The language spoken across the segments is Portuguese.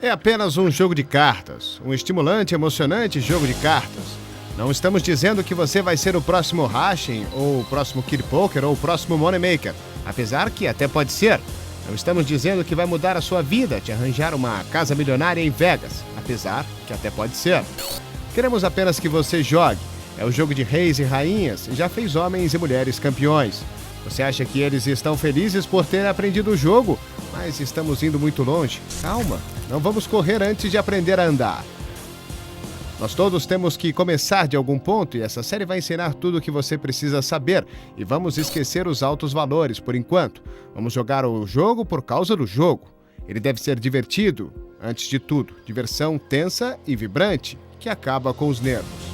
É apenas um jogo de cartas, um estimulante e emocionante jogo de cartas. Não estamos dizendo que você vai ser o próximo Hashim, ou o próximo Kid Poker, ou o próximo Moneymaker, apesar que até pode ser. Não estamos dizendo que vai mudar a sua vida, te arranjar uma casa milionária em Vegas, apesar que até pode ser. Queremos apenas que você jogue. É o jogo de reis e rainhas e já fez homens e mulheres campeões. Você acha que eles estão felizes por ter aprendido o jogo? Mas estamos indo muito longe. Calma, não vamos correr antes de aprender a andar. Nós todos temos que começar de algum ponto e essa série vai ensinar tudo o que você precisa saber e vamos esquecer os altos valores por enquanto. Vamos jogar o jogo por causa do jogo. Ele deve ser divertido, antes de tudo. Diversão tensa e vibrante, que acaba com os nervos.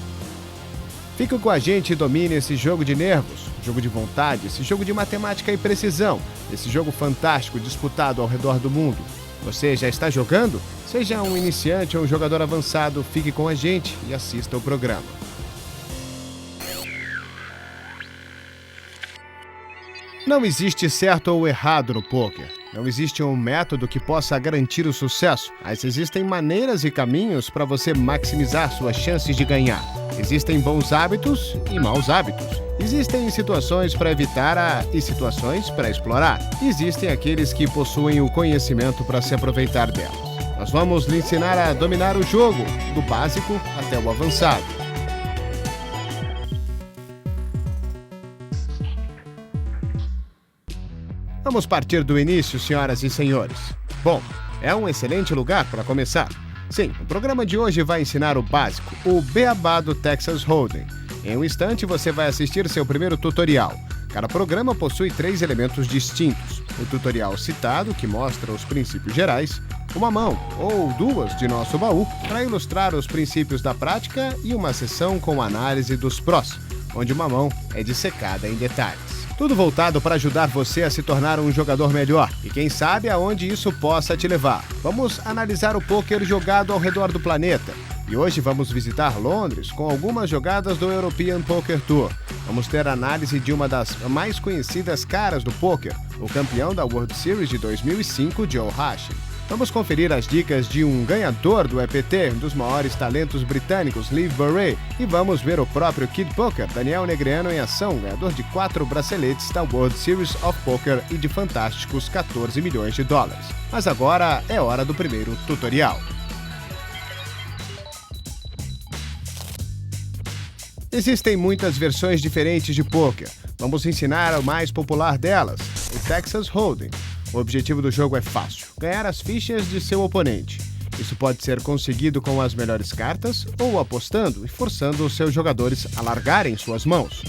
Fique com a gente e domine esse jogo de nervos, jogo de vontade, esse jogo de matemática e precisão, esse jogo fantástico disputado ao redor do mundo. Você já está jogando? Seja um iniciante ou um jogador avançado, fique com a gente e assista o programa. Não existe certo ou errado no poker. Não existe um método que possa garantir o sucesso, mas existem maneiras e caminhos para você maximizar suas chances de ganhar. Existem bons hábitos e maus hábitos. Existem situações para evitar e situações para explorar. Existem aqueles que possuem o conhecimento para se aproveitar delas. Nós vamos lhe ensinar a dominar o jogo, do básico até o avançado. Vamos partir do início, senhoras e senhores. Bom, é um excelente lugar para começar. Sim, o programa de hoje vai ensinar o básico, o beabá do Texas Hold'em. Em um instante você vai assistir seu primeiro tutorial. Cada programa possui 3 elementos distintos. O tutorial citado, que mostra os princípios gerais, uma mão ou 2 de nosso baú para ilustrar os princípios da prática e uma sessão com análise dos prós, onde uma mão é dissecada em detalhes. Tudo voltado para ajudar você a se tornar um jogador melhor e quem sabe aonde isso possa te levar. Vamos analisar o poker jogado ao redor do planeta. E hoje vamos visitar Londres com algumas jogadas do European Poker Tour. Vamos ter análise de uma das mais conhecidas caras do poker, o campeão da World Series de 2005, Joe Hashim. Vamos conferir as dicas de um ganhador do EPT, um dos maiores talentos britânicos, Liv Burray, e vamos ver o próprio Kid Poker, Daniel Negreanu, em ação, ganhador de 4 braceletes da World Series of Poker e de fantásticos 14 milhões de dólares. Mas agora é hora do primeiro tutorial. Existem muitas versões diferentes de poker. Vamos ensinar a mais popular delas, o Texas Hold'em. O objetivo do jogo é fácil, ganhar as fichas de seu oponente. Isso pode ser conseguido com as melhores cartas ou apostando e forçando os seus jogadores a largarem suas mãos.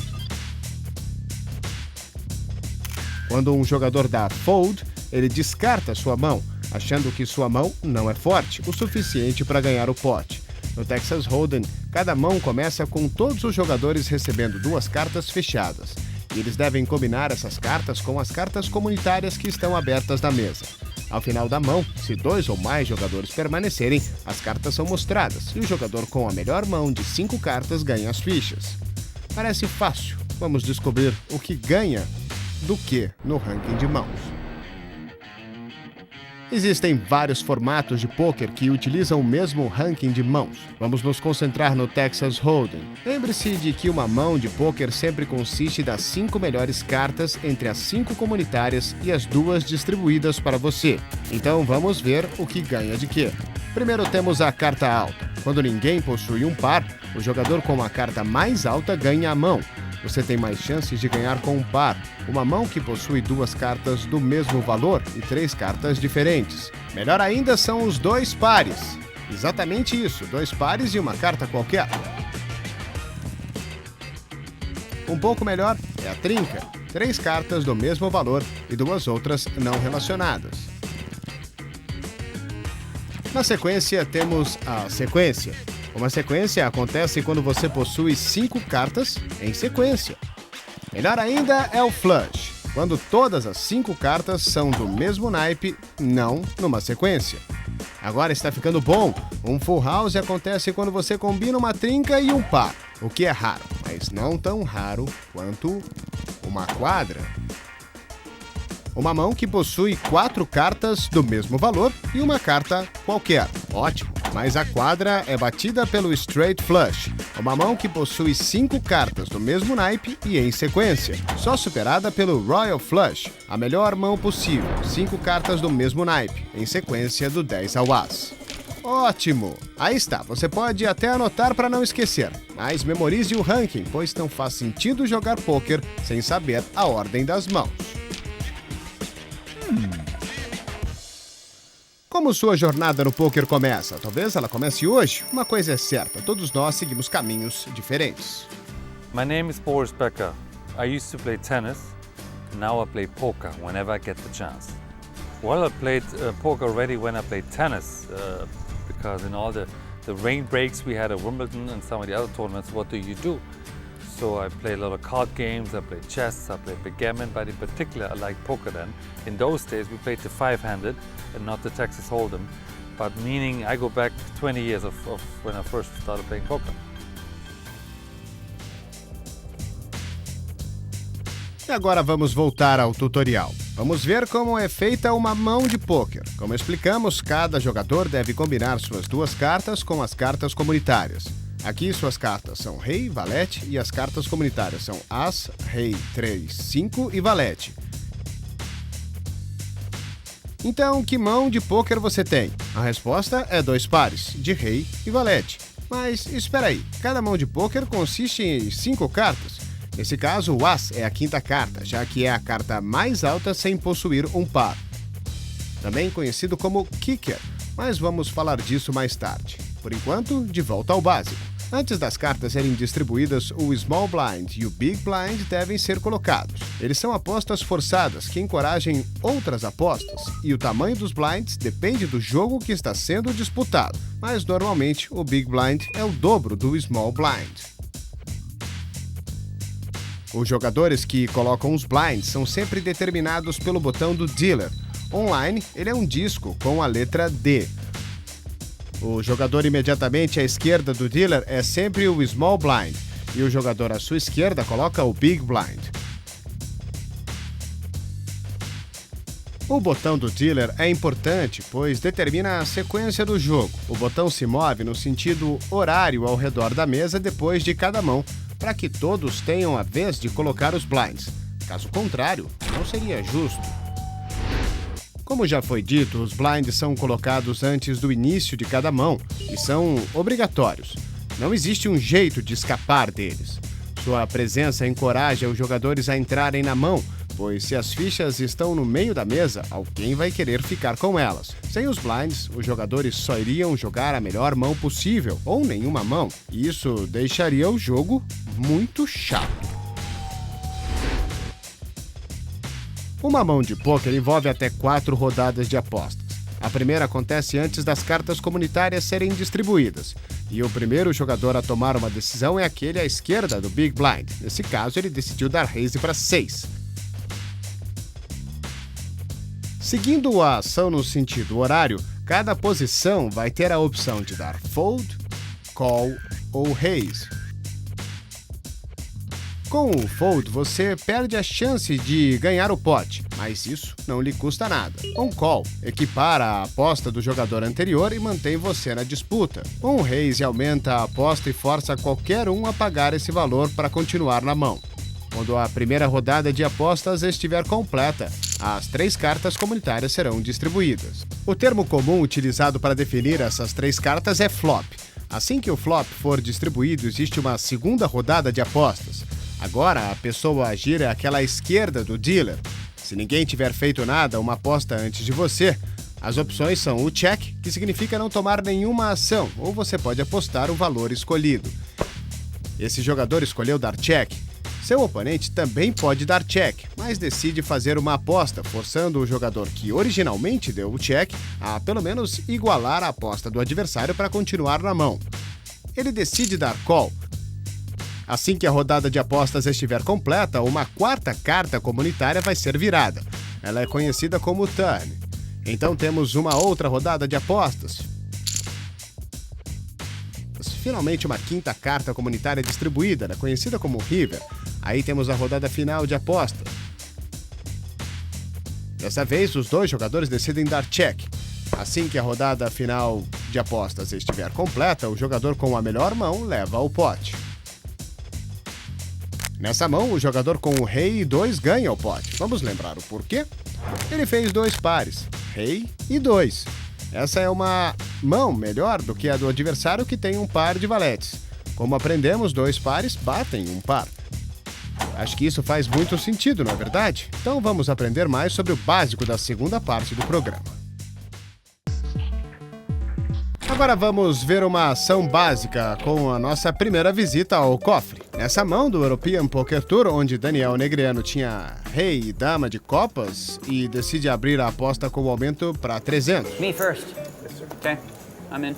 Quando um jogador dá fold, ele descarta sua mão, achando que sua mão não é forte o suficiente para ganhar o pote. No Texas Hold'em, cada mão começa com todos os jogadores recebendo 2 cartas fechadas. E eles devem combinar essas cartas com as cartas comunitárias que estão abertas na mesa. Ao final da mão, se 2 ou mais jogadores permanecerem, as cartas são mostradas e o jogador com a melhor mão de 5 cartas ganha as fichas. Parece fácil. Vamos descobrir o que ganha do que no ranking de mãos. Existem vários formatos de poker que utilizam o mesmo ranking de mãos. Vamos nos concentrar no Texas Hold'em. Lembre-se de que uma mão de poker sempre consiste das 5 melhores cartas entre as 5 comunitárias e as 2 distribuídas para você. Então vamos ver o que ganha de quê. Primeiro temos a carta alta. Quando ninguém possui um par, o jogador com a carta mais alta ganha a mão. Você tem mais chances de ganhar com um par, uma mão que possui 2 cartas do mesmo valor e 3 cartas diferentes. Melhor ainda são os 2 pares. Exatamente isso, 2 pares e uma carta qualquer. Um pouco melhor é a trinca, 3 cartas do mesmo valor e 2 outras não relacionadas. Na sequência temos a sequência. Uma sequência acontece quando você possui 5 cartas em sequência. Melhor ainda é o flush, quando todas as 5 cartas são do mesmo naipe, não numa sequência. Agora está ficando bom. Um full house acontece quando você combina uma trinca e um par, o que é raro, mas não tão raro quanto uma quadra. Uma mão que possui 4 cartas do mesmo valor e uma carta qualquer. Ótimo! Mas a quadra é batida pelo Straight Flush, uma mão que possui 5 cartas do mesmo naipe e em sequência, só superada pelo Royal Flush, a melhor mão possível, 5 cartas do mesmo naipe, em sequência do 10 ao As. Ótimo! Aí está, você pode até anotar para não esquecer, mas memorize o ranking, pois não faz sentido jogar pôquer sem saber a ordem das mãos. Como sua jornada no pôquer começa? Talvez ela comece hoje? Uma coisa é certa, todos nós seguimos caminhos diferentes. My name is Boris Becker. I used to play tennis. Now I play poker whenever I get the chance. Well, I played poker already when I played tennis because in all the rain breaks we had at Wimbledon and some of the other tournaments, what do you do? So I play a lot of card games, I play chess, I play backgammon, but in particular I like poker then. In those days we played the five-handed and not the Texas Hold'em, but meaning I go back 20 years of when I first started playing poker. E agora vamos voltar ao tutorial. Vamos ver como é feita uma mão de pôquer. Como explicamos, cada jogador deve combinar suas 2 cartas com as cartas comunitárias. Aqui suas cartas são Rei, Valete e as cartas comunitárias são As, Rei, 3, 5 e Valete. Então, que mão de pôquer você tem? A resposta é 2 pares, de Rei e Valete. Mas espera aí, cada mão de pôquer consiste em 5 cartas. Nesse caso, o As é a 5ª carta, já que é a carta mais alta sem possuir um par. Também conhecido como kicker, mas vamos falar disso mais tarde. Por enquanto, de volta ao básico. Antes das cartas serem distribuídas, o Small Blind e o Big Blind devem ser colocados. Eles são apostas forçadas que encorajem outras apostas, e o tamanho dos blinds depende do jogo que está sendo disputado, mas normalmente o Big Blind é o dobro do Small Blind. Os jogadores que colocam os blinds são sempre determinados pelo botão do dealer. Online, ele é um disco com a letra D. O jogador imediatamente à esquerda do dealer é sempre o Small Blind, e o jogador à sua esquerda coloca o Big Blind. O botão do dealer é importante, pois determina a sequência do jogo. O botão se move no sentido horário ao redor da mesa depois de cada mão, para que todos tenham a vez de colocar os blinds. Caso contrário, não seria justo. Como já foi dito, os blinds são colocados antes do início de cada mão e são obrigatórios. Não existe um jeito de escapar deles. Sua presença encoraja os jogadores a entrarem na mão, pois se as fichas estão no meio da mesa, alguém vai querer ficar com elas. Sem os blinds, os jogadores só iriam jogar a melhor mão possível, ou nenhuma mão, e isso deixaria o jogo muito chato. Uma mão de pôquer envolve até 4 rodadas de apostas. A primeira acontece antes das cartas comunitárias serem distribuídas, e o primeiro jogador a tomar uma decisão é aquele à esquerda do Big Blind. Nesse caso, ele decidiu dar raise para 6. Seguindo a ação no sentido horário, cada posição vai ter a opção de dar fold, call ou raise. Com o fold, você perde a chance de ganhar o pote, mas isso não lhe custa nada. Um call equipara a aposta do jogador anterior e mantém você na disputa. Um raise aumenta a aposta e força qualquer um a pagar esse valor para continuar na mão. Quando a primeira rodada de apostas estiver completa, as 3 cartas comunitárias serão distribuídas. O termo comum utilizado para definir essas 3 cartas é flop. Assim que o flop for distribuído, existe uma segunda rodada de apostas. Agora, a pessoa a agir é aquela à esquerda do dealer. Se ninguém tiver feito nada, uma aposta antes de você, as opções são o check, que significa não tomar nenhuma ação, ou você pode apostar o valor escolhido. Esse jogador escolheu dar check. Seu oponente também pode dar check, mas decide fazer uma aposta, forçando o jogador que originalmente deu o check a pelo menos igualar a aposta do adversário para continuar na mão. Ele decide dar call. Assim que a rodada de apostas estiver completa, uma 4ª carta comunitária vai ser virada. Ela é conhecida como turn. Então temos uma outra rodada de apostas. Finalmente uma 5ª carta comunitária distribuída, ela é conhecida como river. Aí temos a rodada final de aposta. Dessa vez, os dois jogadores decidem dar check. Assim que a rodada final de apostas estiver completa, o jogador com a melhor mão leva o pote. Nessa mão, o jogador com o rei e 2 ganha o pote. Vamos lembrar o porquê? Ele fez 2 pares, rei e 2. Essa é uma mão melhor do que a do adversário que tem um par de valetes. Como aprendemos, 2 pares batem um par. Acho que isso faz muito sentido, não é verdade? Então vamos aprender mais sobre o básico da segunda parte do programa. Agora vamos ver uma ação básica com a nossa primeira visita ao cofre. Nessa mão do European Poker Tour, onde Daniel Negreanu tinha rei e dama de copas e decide abrir a aposta com o aumento para 300. Me first. Okay, I'm in.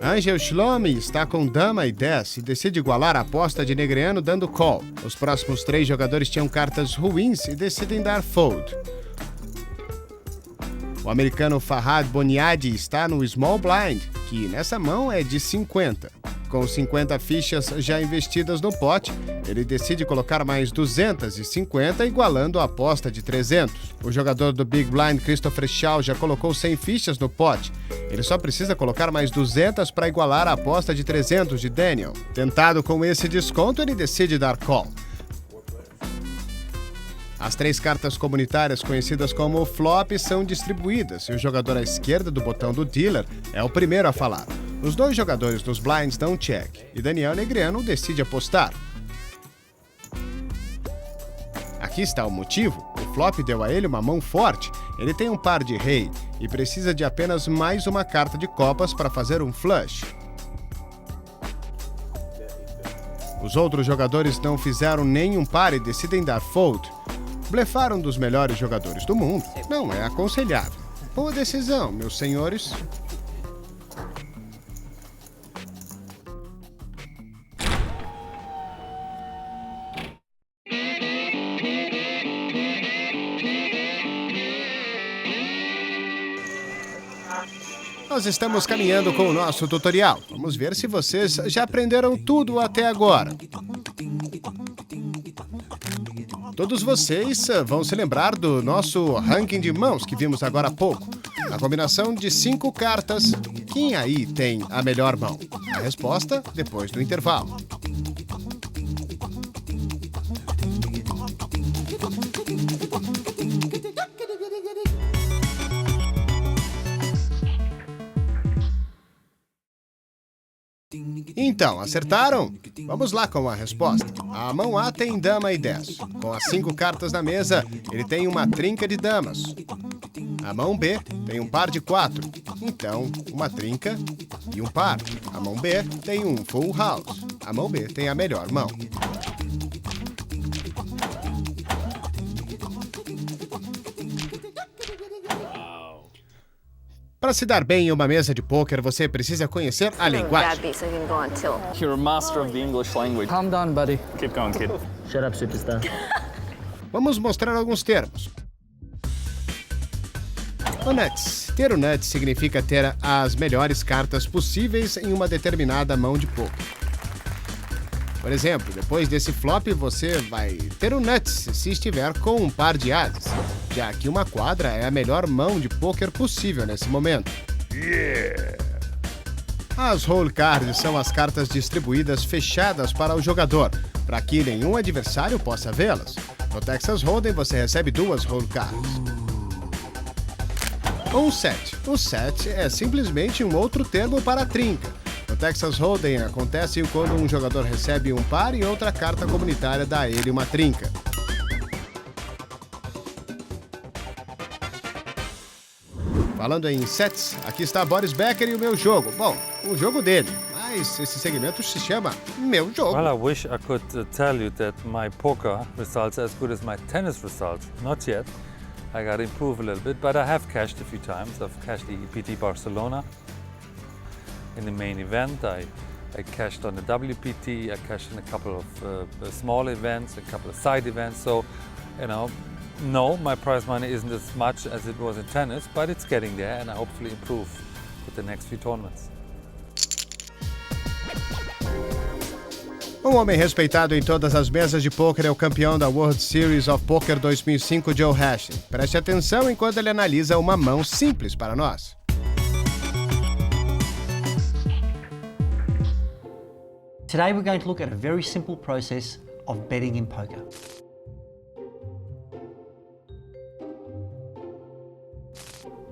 Angel Shlomi está com dama e 10 e decide igualar a aposta de Negreanu dando call. Os próximos 3 jogadores tinham cartas ruins e decidem dar fold. O americano Farhad Boniadi está no Small Blind, que nessa mão é de 50. Com 50 fichas já investidas no pote, ele decide colocar mais 250, igualando a aposta de 300. O jogador do Big Blind, Christopher Shaw, já colocou 100 fichas no pote. Ele só precisa colocar mais 200 para igualar a aposta de 300 de Daniel. Tentado com esse desconto, ele decide dar call. As 3 cartas comunitárias conhecidas como flop são distribuídas e o jogador à esquerda do botão do dealer é o primeiro a falar. Os 2 jogadores dos blinds dão check e Daniel Negreanu decide apostar. Aqui está o motivo. O flop deu a ele uma mão forte. Ele tem um par de rei e precisa de apenas mais uma carta de copas para fazer um flush. Os outros jogadores não fizeram nenhum par e decidem dar fold. Blefar um dos melhores jogadores do mundo não é aconselhável. Boa decisão, meus senhores. Nós estamos caminhando com o nosso tutorial. Vamos ver se vocês já aprenderam tudo até agora. Todos vocês vão se lembrar do nosso ranking de mãos que vimos agora há pouco. Na combinação de 5 cartas, quem aí tem a melhor mão? A resposta depois do intervalo. Então, acertaram? Vamos lá com a resposta. A mão A tem dama e 10. Com as 5 cartas na mesa, ele tem uma trinca de damas. A mão B tem um par de 4. Então, uma trinca e um par. A mão B tem um full house. A mão B tem a melhor mão. Para se dar bem em uma mesa de pôquer, você precisa conhecer a linguagem. You're a master of the English language. Calm down, buddy. Keep going, kid. Shut up, superstar. Vamos mostrar alguns termos. O nuts. Ter o nuts significa ter as melhores cartas possíveis em uma determinada mão de pôquer. Por exemplo, depois desse flop, você vai ter o nuts se estiver com um par de ases, já que uma quadra é a melhor mão de pôquer possível nesse momento. As hole cards são as cartas distribuídas fechadas para o jogador, para que nenhum adversário possa vê-las. No Texas Hold'em você recebe 2 hole cards. Um set. O set é simplesmente um outro termo para trinca. No Texas Hold'em acontece quando um jogador recebe um par e outra carta comunitária dá a ele uma trinca. Falando em sets, aqui está Boris Becker e o meu jogo. Bom, o jogo dele, mas esse segmento se chama Meu Jogo. Well, I wish I could tell you that my poker results are as good as my tennis results. Not yet. I got to improve a little bit, but I have cashed a few times. I've cashed the EPT Barcelona. In the main event, I cashed on the WPT, I cashed in a couple of small events, a couple of side events. So, you know, no, my prize money isn't as much as it was in tennis, but it's getting there, and I hopefully improve with the next few tournaments. Um homem respeitado em todas as mesas de pôquer é o campeão da World Series of Poker 2005, Joe Hashing. Preste atenção enquanto ele analisa uma mão simples para nós. Today we're going to look at a very simple process of betting in poker.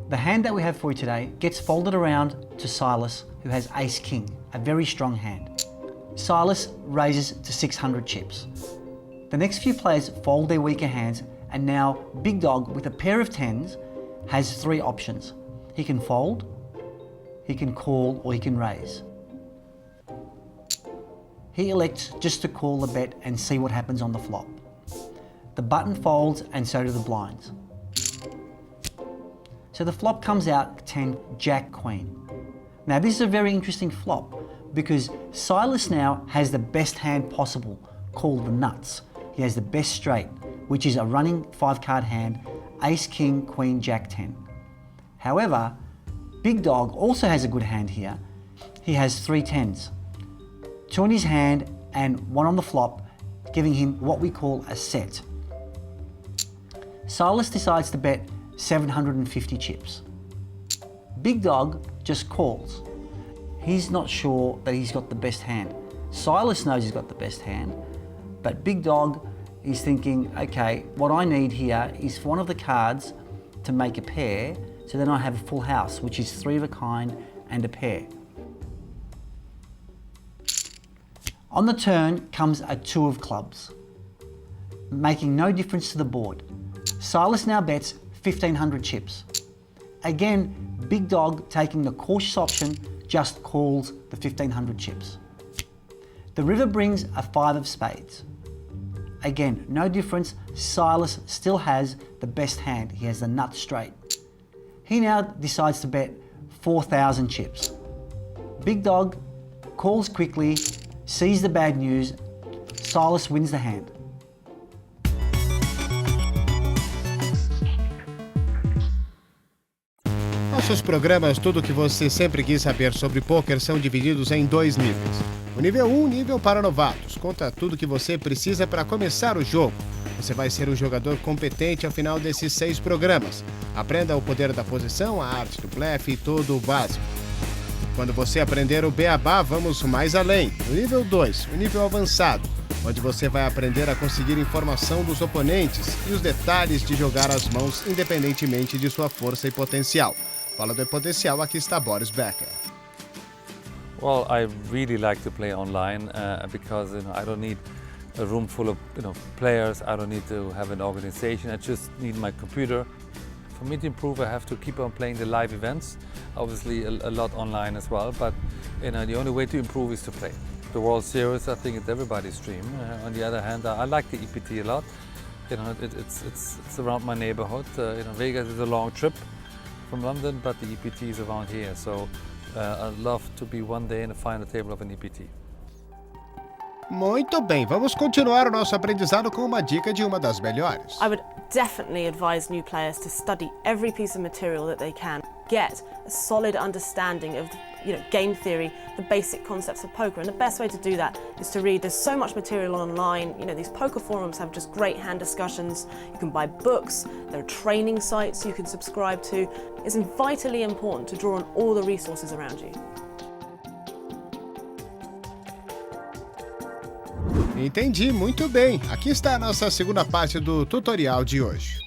The hand that we have for you today gets folded around to Silas, who has Ace-King, a very strong hand. Silas raises to 600 chips. The next few players fold their weaker hands, and now Big Dog, with a pair of tens, has three options. He can fold, he can call, or he can raise. He elects just to call the bet and see what happens on the flop. The button folds and so do the blinds. So the flop comes out 10 Jack Queen. Now this is a very interesting flop because Silas now has the best hand possible, called the nuts. He has the best straight, which is a running 5-card hand, Ace, King, Queen, Jack 10. However, Big Dog also has a good hand here. He has 3 tens, 2 in his hand and 1 on the flop, giving him what we call a set. Silas decides to bet 750 chips. Big Dog just calls. He's not sure that he's got the best hand. Silas knows he's got the best hand, but Big Dog is thinking, okay, what I need here is for one of the cards to make a pair, so then I have a full house, which is 3 of a kind and a pair. On the turn comes a 2 of clubs, making no difference to the board. Silas now bets 1,500 chips. Again, Big Dog, taking the cautious option, just calls the 1,500 chips. The river brings a 5 of spades. Again, no difference, Silas still has the best hand. He has the nut straight. He now decides to bet 4,000 chips. Big Dog calls quickly, sees the bad news, Silas wins the hand. Nossos programas, tudo o que você sempre quis saber sobre pôquer, são divididos em 2 níveis. O nível 1, nível para novatos, conta tudo o que você precisa para começar o jogo. Você vai ser um jogador competente ao final desses 6 programas. Aprenda o poder da posição, a arte do blefe e todo o básico. Quando você aprender o beabá, vamos mais além. O nível 2, o nível avançado, onde você vai aprender a conseguir informação dos oponentes e os detalhes de jogar as mãos independentemente de sua força e potencial. Fala do potencial, aqui está Boris Becker. Well, I really like to play online because I don't need a room full of players. I don't need to have an organization. I just need my computer. For me to improve, I have to keep on playing the live events. Obviously, a lot online as well. But the only way to improve is to play. The World Series, I think it's everybody's dream. On the other hand, I like the EPT a lot. It's around my neighborhood. Vegas is a long trip from London, but the EPT is around here. So I'd love to be one day in the final table of an EPT. Muito bem, vamos continuar o nosso aprendizado com uma dica de uma das melhores. I would definitely advise new players to study every piece of material that they can. Get a solid understanding of game theory, the basic concepts of poker, and the best way to do that is to read. There's so much material online. These poker forums have just great hand discussions. You can buy books, there are training sites you can subscribe to. It's vitally important to draw on all the resources around you. Entendi, muito bem. Aqui está a nossa segunda parte do tutorial de hoje.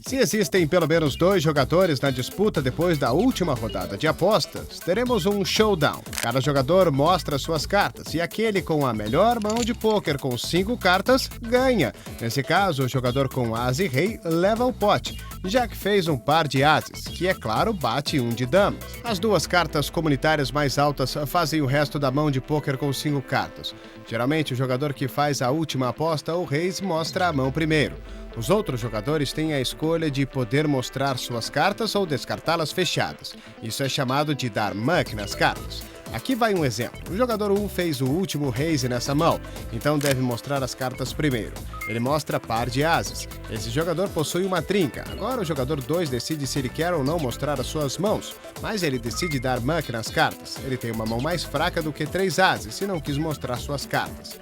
Se existem pelo menos 2 jogadores na disputa depois da última rodada de apostas, teremos um showdown. Cada jogador mostra suas cartas e aquele com a melhor mão de pôquer com 5 cartas ganha. Nesse caso, o jogador com as e rei leva o pote, já que fez um par de ases, que é claro bate um de damas. As 2 cartas comunitárias mais altas fazem o resto da mão de pôquer com 5 cartas. Geralmente, o jogador que faz a última aposta ou reis mostra a mão primeiro. Os outros jogadores têm a escolha de poder mostrar suas cartas ou descartá-las fechadas. Isso é chamado de dar muck nas cartas. Aqui vai um exemplo. O jogador 1 fez o último raise nessa mão, então deve mostrar as cartas primeiro. Ele mostra par de ases. Esse jogador possui uma trinca. Agora o jogador 2 decide se ele quer ou não mostrar as suas mãos, mas ele decide dar muck nas cartas. Ele tem uma mão mais fraca do que 3 ases e não quis mostrar suas cartas.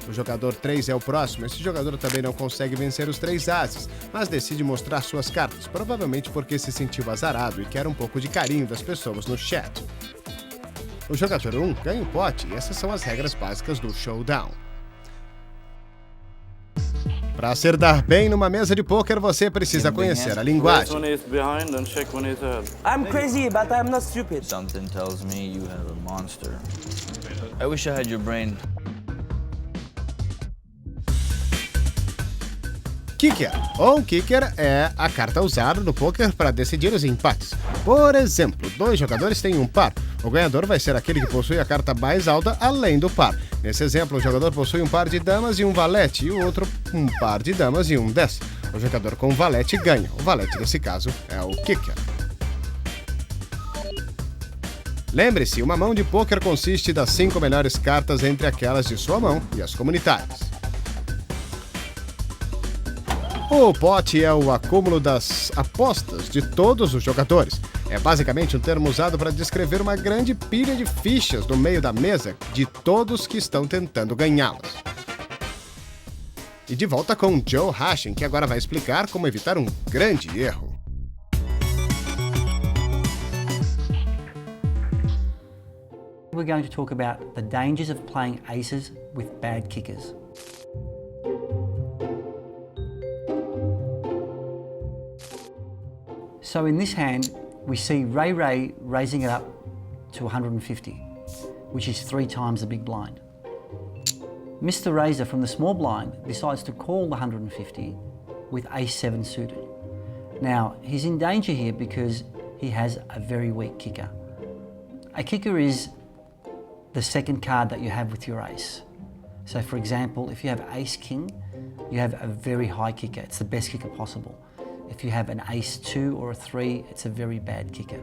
O jogador 3 é o próximo. Esse jogador também não consegue vencer os 3 ases, mas decide mostrar suas cartas, provavelmente porque se sentiu azarado e quer um pouco de carinho das pessoas no chat. O jogador 1 ganha o pote e essas são as regras básicas do Showdown. Para acertar bem numa mesa de pôquer, você precisa conhecer a linguagem. I'm crazy, but I'm not stupid. Something tells me you have a monster. I wish I had your brain. Kicker, ou kicker, é a carta usada no poker para decidir os empates. Por exemplo, 2 jogadores têm um par. O ganhador vai ser aquele que possui a carta mais alta além do par. Nesse exemplo, o jogador possui um par de damas e um valete, e o outro um par de damas e um 10. O jogador com valete ganha. O valete, nesse caso, é o kicker. Lembre-se, uma mão de pôquer consiste das 5 melhores cartas entre aquelas de sua mão e as comunitárias. O pote é o acúmulo das apostas de todos os jogadores. É basicamente um termo usado para descrever uma grande pilha de fichas no meio da mesa de todos que estão tentando ganhá-las. E de volta com Joe Hashim, que agora vai explicar como evitar um grande erro. We're going to talk about the dangers of playing aces with bad kickers. So in this hand, we see Ray raising it up to 150, which is 3 times the big blind. Mr. Razor from the small blind decides to call the 150 with ace-7 suited. Now, he's in danger here because he has a very weak kicker. A kicker is the second card that you have with your ace. So for example, if you have ace-king, you have a very high kicker. It's the best kicker possible. If you have an ace-2 or a 3, it's a very bad kicker.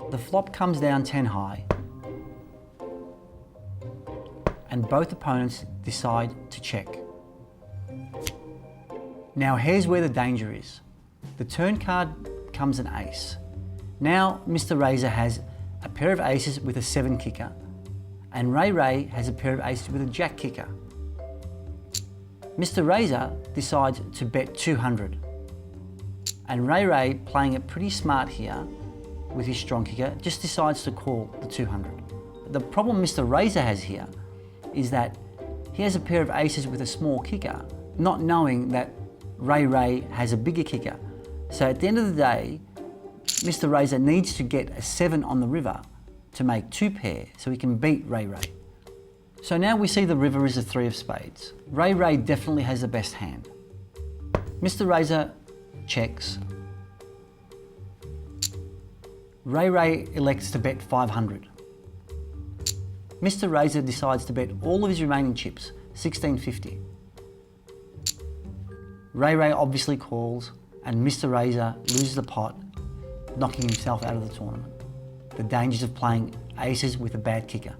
The flop comes down 10 high, and both opponents decide to check. Now here's where the danger is. The turn card comes an ace. Now Mr. Razor has a pair of aces with a 7 kicker, and Ray has a pair of aces with a jack kicker. Mr. Razor decides to bet 200, and Ray, playing it pretty smart here with his strong kicker, just decides to call the 200. The problem Mr. Razor has here is that he has a pair of aces with a small kicker, not knowing that Ray has a bigger kicker. So at the end of the day, Mr. Razor needs to get a 7 on the river to make 2 pair so he can beat Ray. So now we see the river is a 3 of spades. Ray definitely has the best hand. Mr. Razor checks. Ray elects to bet 500. Mr. Razor decides to bet all of his remaining chips, 1650. Ray obviously calls, and Mr. Razor loses the pot, knocking himself out of the tournament. The dangers of playing aces with a bad kicker.